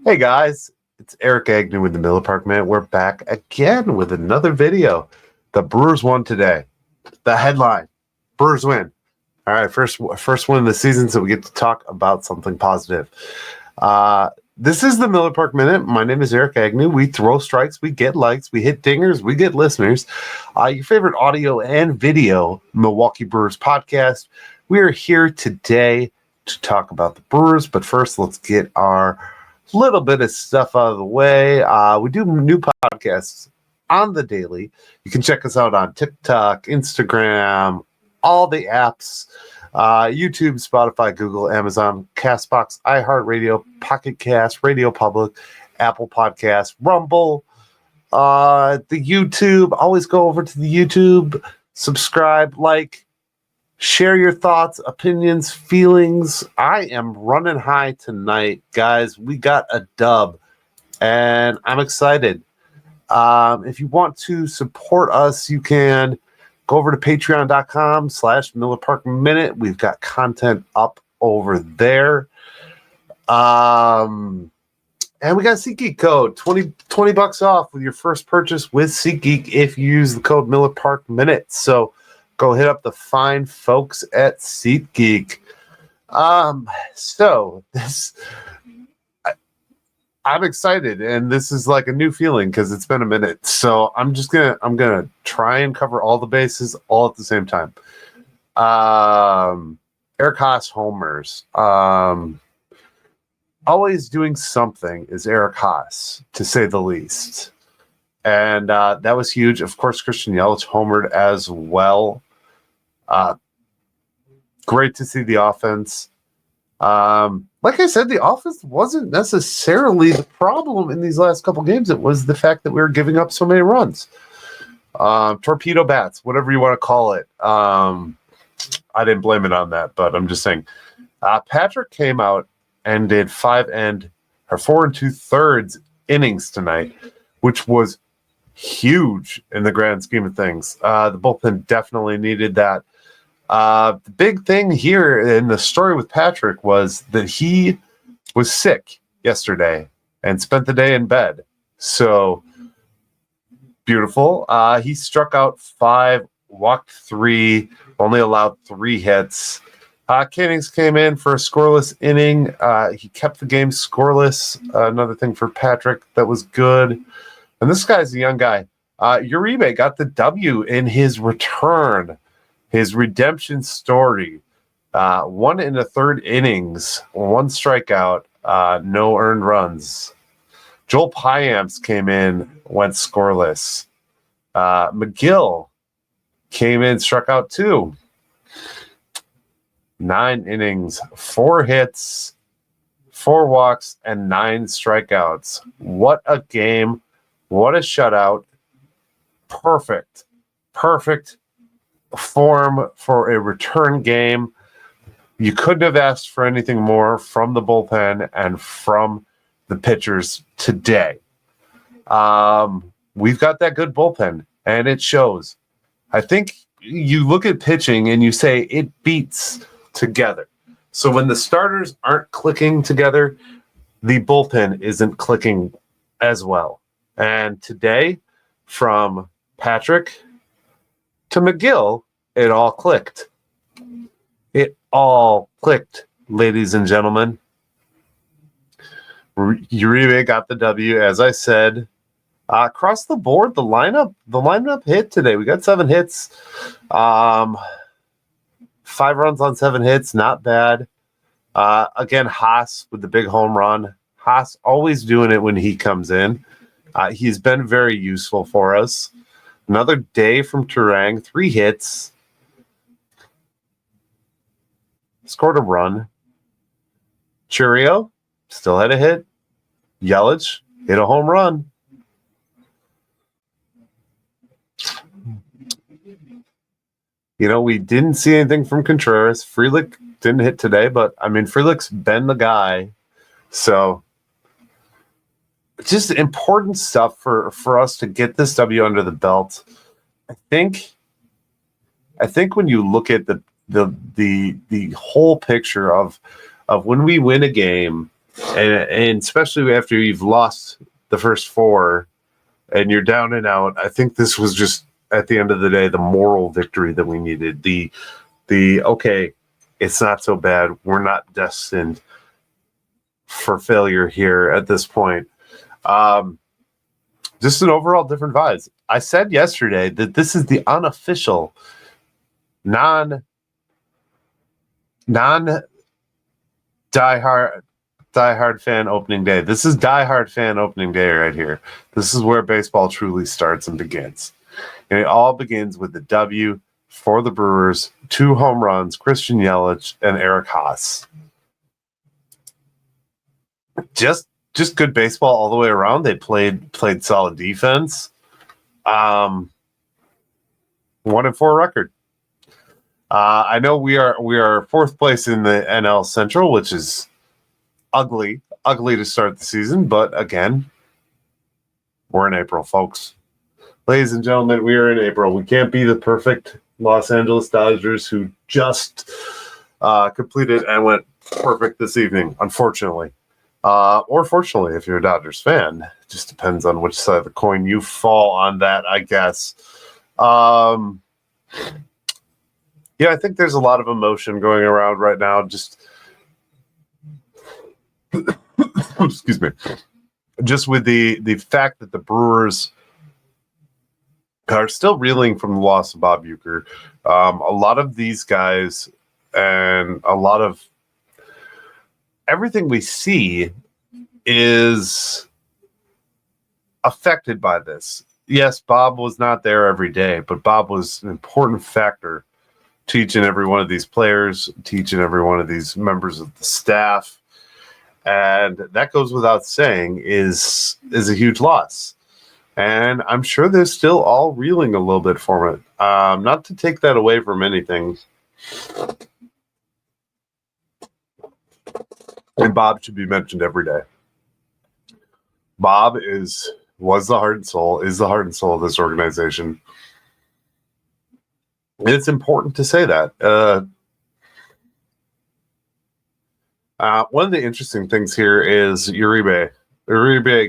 Hey guys, it's Eric Agnew with the Miller Park Minute. We're back again with another video. The Brewers won today. The headline, Brewers win. All right, first win of the season, so we get to talk about something positive. This is the Miller Park Minute. My name is Eric Agnew. We throw strikes, we get likes, we hit dingers, we get listeners. Your favorite audio and video Milwaukee Brewers podcast. We are here today to talk about the Brewers, but first let's get our little bit of stuff out of the way. We do new podcasts on the daily. You can check us out on TikTok, Instagram, all the apps, YouTube, Spotify, Google, Amazon, CastBox, iHeartRadio, Pocket Cast, Radio Public, Apple Podcasts, Rumble, the YouTube. Always go over to the YouTube, subscribe, like, share your thoughts, opinions, feelings. I am running high tonight, guys. We got a dub, and I'm excited. If you want to support us, you can go over to patreon.com/Miller Park Minute. We've got content up over there. And we got a SeatGeek code, 20 bucks off with your first purchase with SeatGeek if you use the code Miller Park Minute. So go hit up the fine folks at SeatGeek. So this, I'm excited, and this is like a new feeling because it's been a minute. So I'm gonna try and cover all the bases all at the same time. Eric Haase homers. Always doing something is Eric Haase, to say the least. And that was huge. Of course, Christian Yelich homered as well. Great to see the offense. Like I said, the offense wasn't necessarily the problem in these last couple games. It was the fact that we were giving up so many runs. Torpedo bats, whatever you want to call it. I didn't blame it on that, but I'm just saying. Patrick came out and did 4 2/3 innings tonight, which was huge in the grand scheme of things. The bullpen definitely needed that. The big thing here in the story with Patrick was that he was sick yesterday and spent the day in bed. So beautiful. He struck out 5, walked 3, only allowed 3 hits. Cannings came in for a scoreless inning. He kept the game scoreless. Another thing for Patrick that was good. And this guy's a young guy. Uribe got the W in his return, his redemption story. 1 1/3 innings, 1 strikeout, no earned runs. Joel Payamps came in, went scoreless. McGill came in, struck out 2. 9 innings, 4 hits, 4 walks, and 9 strikeouts. What a game. What a shutout. Perfect form for a return game. You couldn't have asked for anything more from the bullpen and from the pitchers today. We've got that good bullpen, and it shows. I think you look at pitching and you say it beats together. So when the starters aren't clicking together, the bullpen isn't clicking as well. And today, from Patrick to McGill, it all clicked. It all clicked, ladies and gentlemen. Uribe got the W, as I said. Across the board, the lineup hit today. We got 7 hits. 5 runs on 7 hits, not bad. Again, Haase with the big home run. Haase always doing it when he comes in. He's been very useful for us. Another day from Turang, 3 hits. Scored a run. Cheerio. still had a hit. Yelich hit a home run. We didn't see anything from Contreras. Frelick didn't hit today, but Frelick's been the guy. So just important stuff for us to get this W under the belt. I think when you look at the whole picture of when we win a game, and especially after you've lost the first 4 and you're down and out, I think this was just, at the end of the day, the moral victory that we needed. The okay, it's not so bad. We're not destined for failure here at this point. Just an overall different vibes. I said yesterday that this is the unofficial non diehard fan opening day. This is diehard fan opening day right here. This is where baseball truly starts and begins. And it all begins with the W for the Brewers, 2 home runs, Christian Yelich and Eric Haase. Just good baseball all the way around. They played solid defense. 1-4 record. I know we are 4th place in the NL Central, which is ugly to start the season. But again, we're in April, folks. Ladies and gentlemen, we are in April. We can't be the perfect Los Angeles Dodgers who just completed and went perfect this evening, unfortunately. Or fortunately, if you're a Dodgers fan. It just depends on which side of the coin you fall on that, I guess. I think there's a lot of emotion going around right now. Just excuse me. Just with the fact that the Brewers are still reeling from the loss of Bob Uecker. A lot of these guys and a lot of everything we see is affected by this. Yes, Bob was not there every day, but Bob was an important factor to each and every one of these players, to each and every one of these members of the staff. And that goes without saying is a huge loss. And I'm sure they're still all reeling a little bit from it. Not to take that away from anything. And Bob should be mentioned every day. Bob was the heart and soul, is the heart and soul of this organization. And it's important to say that. One of the interesting things here is Uribe.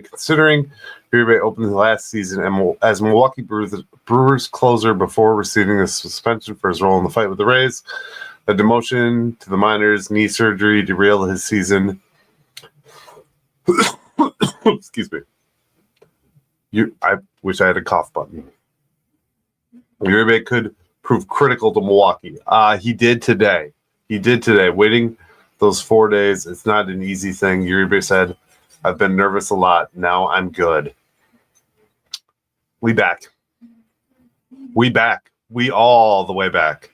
Considering Uribe opened the last season as Milwaukee Brewers closer before receiving a suspension for his role in the fight with the Rays. A demotion to the minors, knee surgery derailed his season. Excuse me. I wish I had a cough button. Uribe could prove critical to Milwaukee. He did today. Waiting those 4 days, it's not an easy thing. Uribe said, I've been nervous a lot. Now I'm good. We back. We all the way back.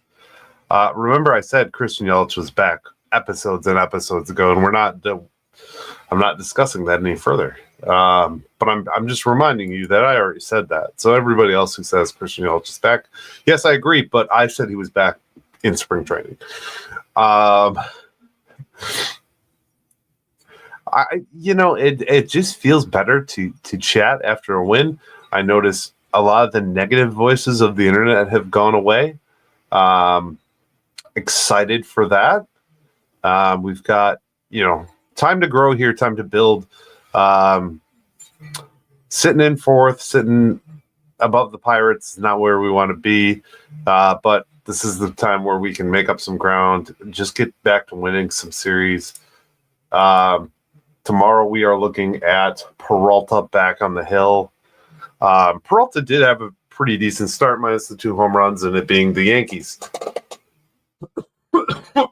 Remember I said Christian Yelich was back episodes and episodes ago, and I'm not discussing that any further. But I'm just reminding you that I already said that. So everybody else who says Christian Yelich is back, yes, I agree, but I said he was back in spring training. It just feels better to chat after a win. I notice a lot of the negative voices of the internet have gone away. Excited for that. We've got, time to grow here, time to build. Sitting in 4th, sitting above the Pirates is not where we want to be. But this is the time where we can make up some ground, just get back to winning some series. Tomorrow we are looking at Peralta back on the hill. Peralta did have a pretty decent start, minus the 2 home runs, and it being the Yankees. I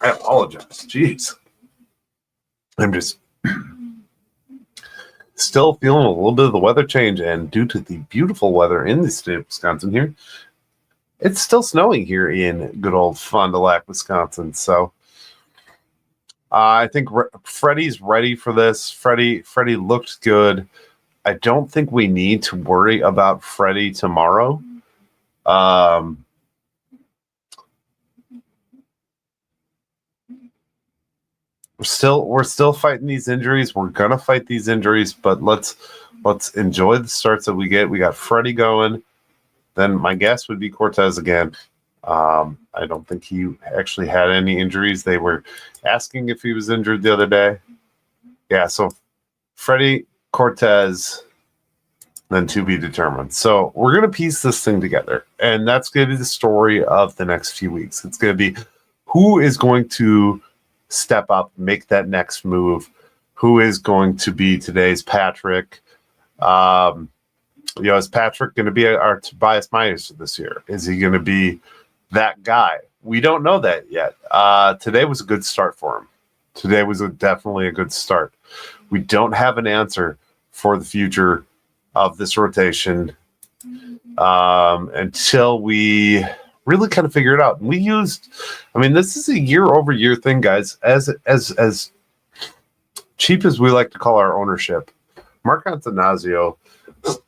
apologize. Jeez. I'm just still feeling a little bit of the weather change, and due to the beautiful weather in the state of Wisconsin here, it's still snowing here in good old Fond du Lac, Wisconsin. So I think Freddie's ready for this. Freddie looked good. I don't think we need to worry about Freddie tomorrow. We're still fighting these injuries. We're gonna fight these injuries, but let's enjoy the starts that we get. We got Freddie going. Then my guess would be Cortez again. I don't think he actually had any injuries. They were asking if he was injured the other day. Yeah, so Freddie, Cortez, then to be determined. So we're going to piece this thing together, and that's going to be the story of the next few weeks. It's going to be who is going to step up, make that next move, who is going to be today's Patrick. Is Patrick going to be our Tobias Myers this year? Is he going to be that guy? We don't know that yet. Today was a good start for him. Today was definitely a good start. We don't have an answer for the future of this rotation until we really kind of figure it out. This is a year-over-year thing, guys. As cheap as we like to call our ownership, Mark Antanazio's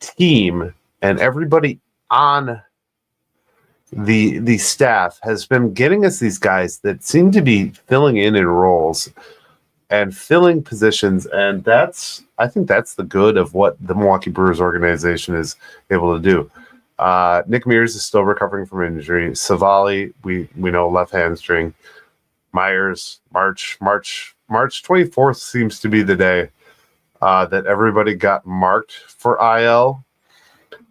team and everybody on the staff has been getting us these guys that seem to be filling in roles and filling positions, and I think that's the good of what the Milwaukee Brewers organization is able to do. Nick Mears is still recovering from injury. Savali, we know, left hamstring. Myers, March 24th seems to be the day that everybody got marked for IL.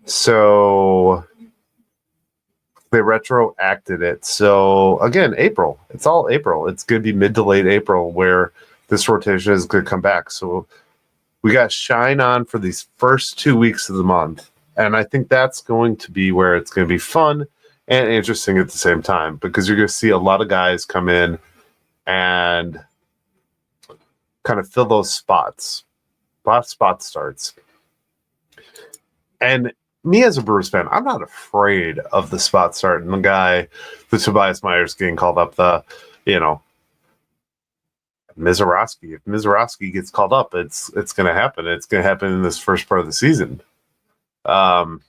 So they retroacted it. So again, April. It's all April. It's going to be mid to late April where this rotation is going to come back. So we got shine on for these first 2 weeks of the month. And I think that's going to be where it's going to be fun and interesting at the same time, because you're going to see a lot of guys come in and kind of fill those spots. A lot of spot starts. And me as a Brewers fan, I'm not afraid of the spot start and the Tobias Myers getting called up, Mizorowski. If Mizorowski gets called up, it's going to happen. It's going to happen in this first part of the season. Let's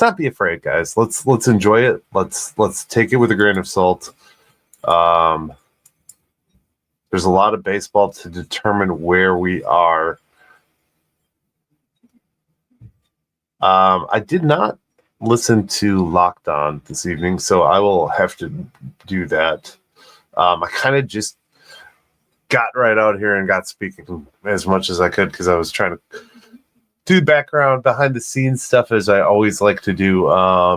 not be afraid, guys. Let's enjoy it. Let's take it with a grain of salt. There's a lot of baseball to determine where we are. I did not listen to Locked On this evening, so I will have to do that. I kind of just got right out here and got speaking as much as I could because I was trying to do background behind the scenes stuff as I always like to do.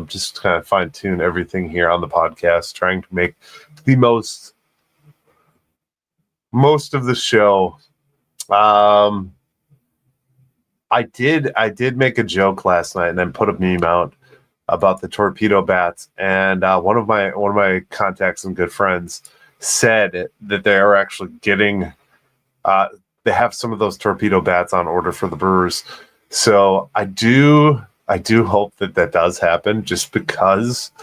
Just to kind of fine tune everything here on the podcast, trying to make the most of the show. I did make a joke last night and then put a meme out about the torpedo bats, and one of my contacts and good friends said that they are actually getting they have some of those torpedo bats on order for the Brewers. So I do hope that does happen, just because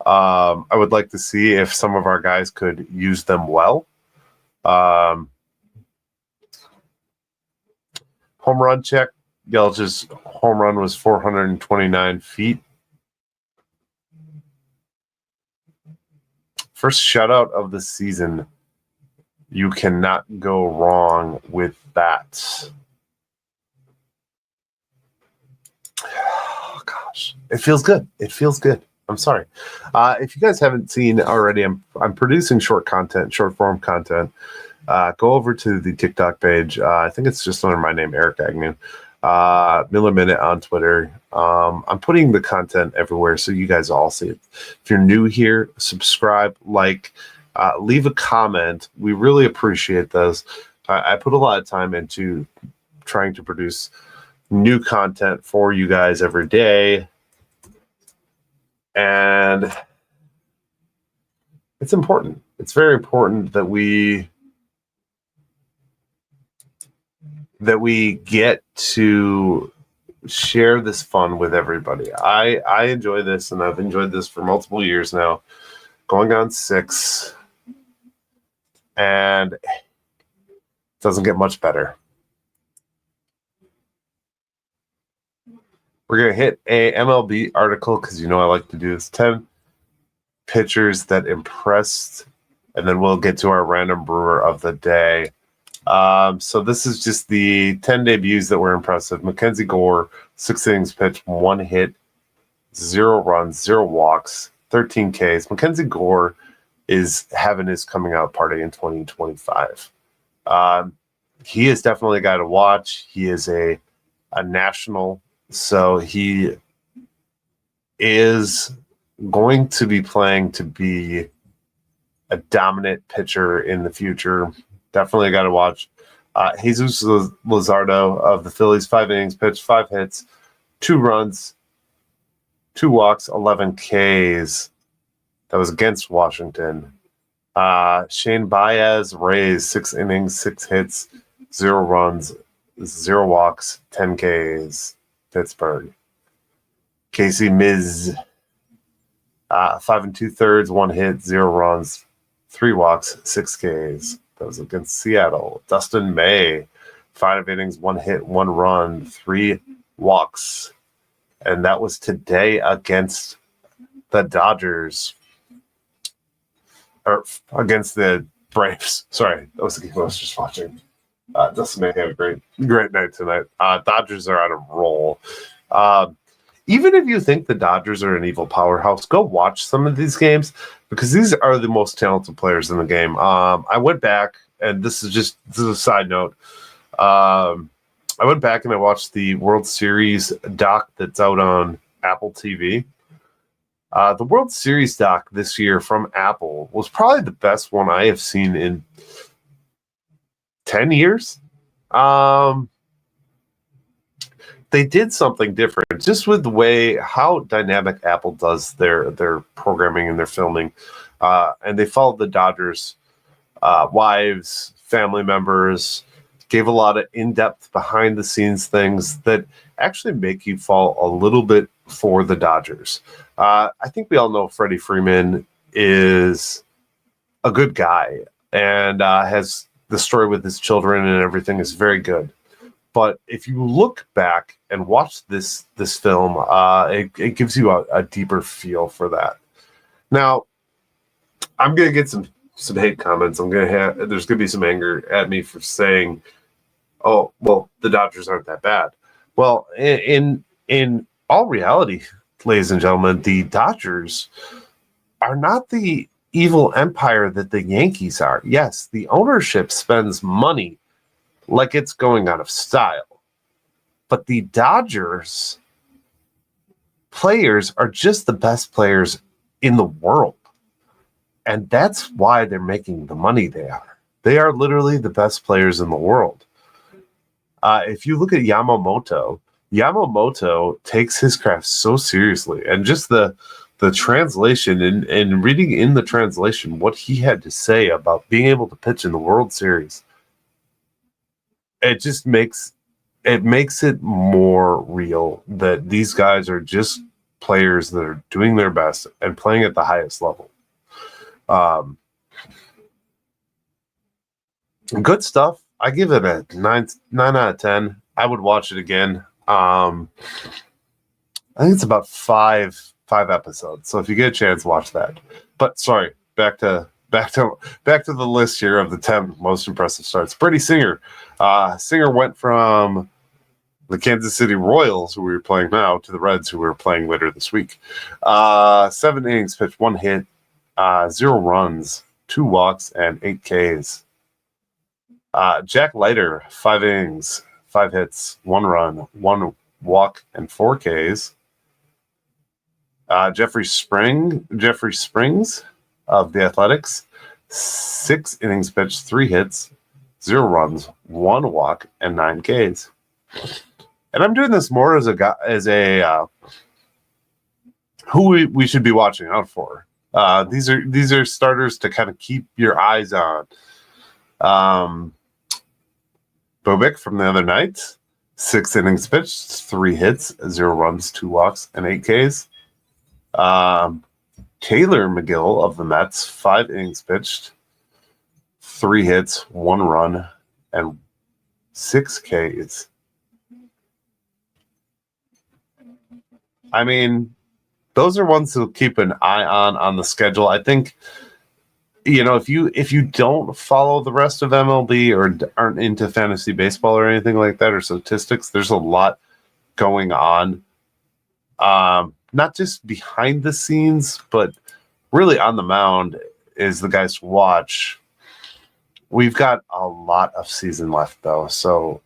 I would like to see if some of our guys could use them well. Home run check. Yelich's home run was 429 feet. First shutout of the season. You cannot go wrong with that. Oh, gosh. It feels good. I'm sorry. If you guys haven't seen already, I'm producing short form content. Go over to the TikTok page. I think it's just under my name, Eric Agnew. Miller Minute on Twitter. I'm putting the content everywhere so you guys all see it. If you're new here, subscribe, leave a comment. We really appreciate those. I put a lot of time into trying to produce new content for you guys every day. And it's important. It's very important that we get to share this fun with everybody. I enjoy this, and I've enjoyed this for multiple years now, going on 6. and it doesn't get much better. We're going to hit a MLB article because I like to do this. 10 pitchers that impressed, and then we'll get to our random brewer of the day. So this is just the 10 debuts that were impressive. Mackenzie Gore, 6 innings pitched, 1 hit, 0 runs, 0 walks, 13 Ks. Mackenzie Gore is having his coming out party in 2025. He is definitely a guy to watch. He is a national, so he is going to be playing to be a dominant pitcher in the future. Definitely a guy to watch. Jesus Luzardo of the Phillies, 5 innings pitched, 5 hits, 2 runs, 2 walks, 11 Ks. That was against Washington. Shane Baez, Rays, 6 innings, 6 hits, 0 runs, 0 walks, 10 Ks. Pittsburgh. Casey Miz, 5 2/3, 1 hit, 0 runs, 3 walks, 6 Ks. That was against Seattle. Dustin May, 5 innings, 1 hit, 1 run, 3 walks. And that was today against the Dodgers. Or against the Braves. Sorry, that was the game I was just watching. Dustin May had a great night tonight. Dodgers are on a roll. Even if you think the Dodgers are an evil powerhouse, go watch some of these games because these are the most talented players in the game. I went back, and this is a side note. I went back and I watched the World Series doc that's out on Apple TV. The World Series doc this year from Apple was probably the best one I have seen in 10 years. They did something different just with the way how dynamic Apple does their programming and their filming. And they followed the Dodgers' wives, family members, gave a lot of in-depth behind-the-scenes things that actually make you fall a little bit for the Dodgers. I think we all know Freddie Freeman is a good guy and has the story with his children and everything is very good. But if you look back and watch this film, it gives you a deeper feel for that. Now, I'm going to get some hate comments. There's going to be some anger at me for saying, "Oh, well, the Dodgers aren't that bad." Well, in all reality, ladies and gentlemen, the Dodgers are not the evil empire that the Yankees are. Yes, the ownership spends money like it's going out of style. But the Dodgers players are just the best players in the world. And that's why they're making the money they are. They are literally the best players in the world. If you look at Yamamoto takes his craft so seriously. And just the translation and reading in the translation what he had to say about being able to pitch in the World Series, it just makes it more real that these guys are just players that are doing their best and playing at the highest level. Good stuff. I give it a 9 out of 10. I would watch it again. I think it's about five episodes. So if you get a chance, watch that. But sorry, back to the list here of the 10 most impressive starts. Brady Singer. Singer went from the Kansas City Royals, who we were playing now, to the Reds, who we were playing later this week. 7 innings pitched, 1 hit, 0 runs, 2 walks, and 8 Ks. Jack Leiter, 5 innings, 5 hits, 1 run, 1 walk, and 4 Ks. Jeffrey Springs of the Athletics, 6 innings pitched, 3 hits, 0 runs, 1 walk, and 9 Ks. And I'm doing this more as a who we should be watching out for. These are starters to kind of keep your eyes on. Bobik from the other night, 6 innings pitched, 3 hits, 0 runs, 2 walks, and 8 Ks. Taylor McGill of the Mets, 5 innings pitched, 3 hits, 1 run, and 6 Ks. I mean, those are ones to keep an eye on the schedule. I think, if you don't follow the rest of MLB or aren't into fantasy baseball or anything like that or statistics, there's a lot going on. Not just behind the scenes, but really on the mound is the guys to watch. We've got a lot of season left, though. So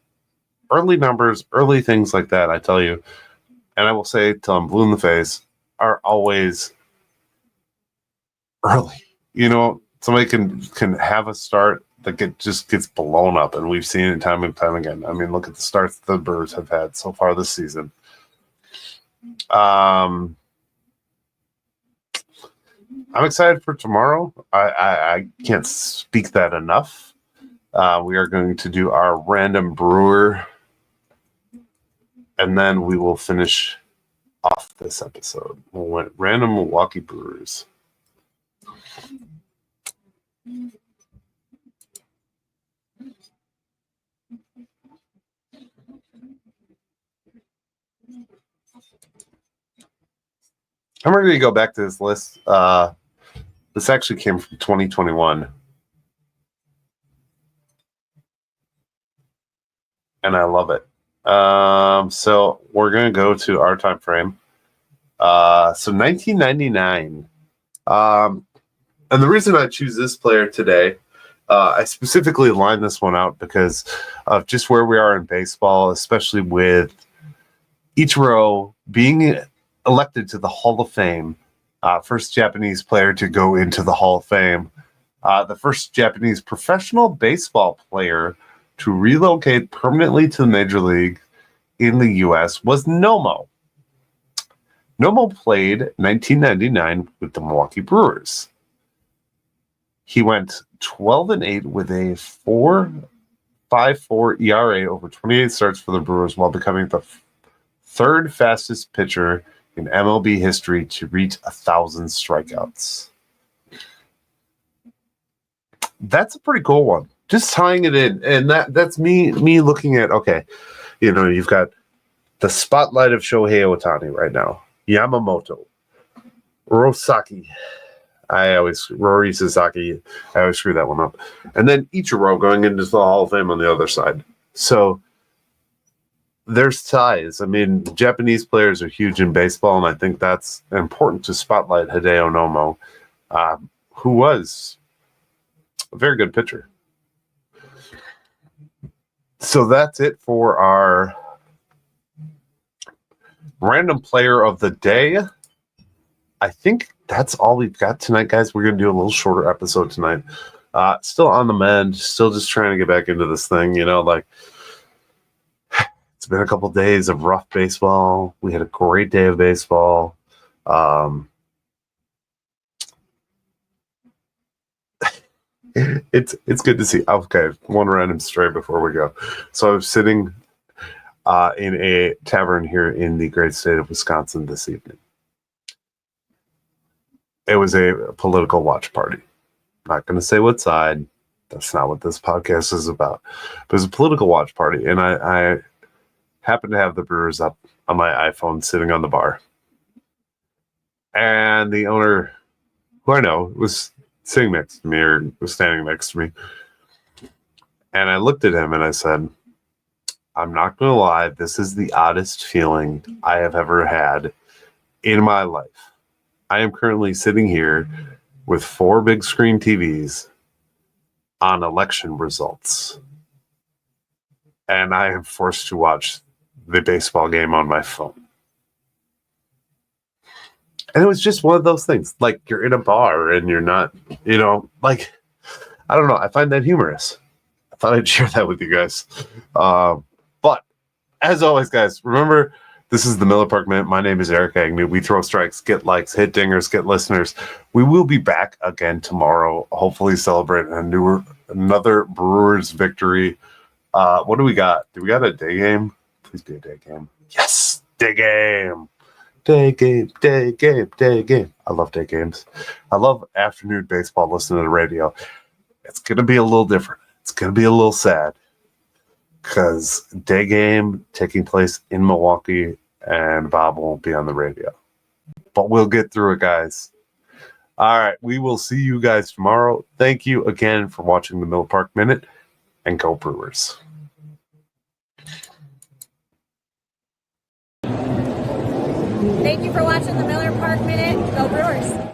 early numbers, early things like that, I tell you, and I will say till I'm blue in the face, are always early. Somebody can have a start that just gets blown up, and we've seen it time and time again. I mean, look at the starts the Brewers have had so far this season. I'm excited for tomorrow. I can't speak that enough. We are going to do our random brewer, and then we will finish off this episode. We'll went random Milwaukee Brewers. I'm ready to go back to this list. This actually came from 2021. And I love it. So we're going to go to our time frame. So 1999. And the reason I choose this player today, I specifically lined this one out because of just where we are in baseball, especially with Ichiro being elected to the Hall of Fame, first Japanese player to go into the Hall of Fame, the first Japanese professional baseball player to relocate permanently to the major league in the U.S. was Nomo. Nomo played 1999 with the Milwaukee Brewers. He went 12-8 with a 4.54 ERA over 28 starts for the Brewers while becoming the third fastest pitcher in MLB history to reach 1,000 strikeouts. That's a pretty cool one. Just tying it in, and that's me looking at, okay, you've got the spotlight of Shohei Ohtani right now, Yamamoto, Rosaki, Rory Sasaki, I always screw that one up, and then Ichiro going into the Hall of Fame on the other side. So there's ties. I mean, Japanese players are huge in baseball, and I think that's important to spotlight Hideo Nomo, who was a very good pitcher. So that's it for our random player of the day. I think that's all we've got tonight, guys. We're going to do a little shorter episode tonight. Still on the mend, still just trying to get back into this thing, it's been a couple days of rough baseball. We had a great day of baseball. It's good to see. Okay, one random story before we go. So I was sitting in a tavern here in the great state of Wisconsin this evening. It was a political watch party. I'm not going to say what side. That's not what this podcast is about. But it was a political watch party, and I happened to have the Brewers up on my iPhone sitting on the bar. And the owner, who I know, was sitting next to me or was standing next to me. And I looked at him and I said, I'm not going to lie, this is the oddest feeling I have ever had in my life. I am currently sitting here with 4 big screen TVs on election results. And I am forced to watch the baseball game on my phone. And it was just one of those things. Like, you're in a bar and you're not, I don't know. I find that humorous. I thought I'd share that with you guys. But as always, guys, remember, this is the Miller Park Minute. My name is Eric Agnew. We throw strikes, get likes, hit dingers, get listeners. We will be back again tomorrow, hopefully celebrating another Brewers victory. What do we got? Do we got a day game? Please be a day game. Yes, day game. Day game, day game, day game. I love day games. I love afternoon baseball, listening to the radio. It's going to be a little different. It's going to be a little sad because day game taking place in Milwaukee and Bob won't be on the radio. But we'll get through it, guys. All right, we will see you guys tomorrow. Thank you again for watching the Miller Park Minute, and go Brewers. Thank you for watching the Miller Park Minute. Go Brewers.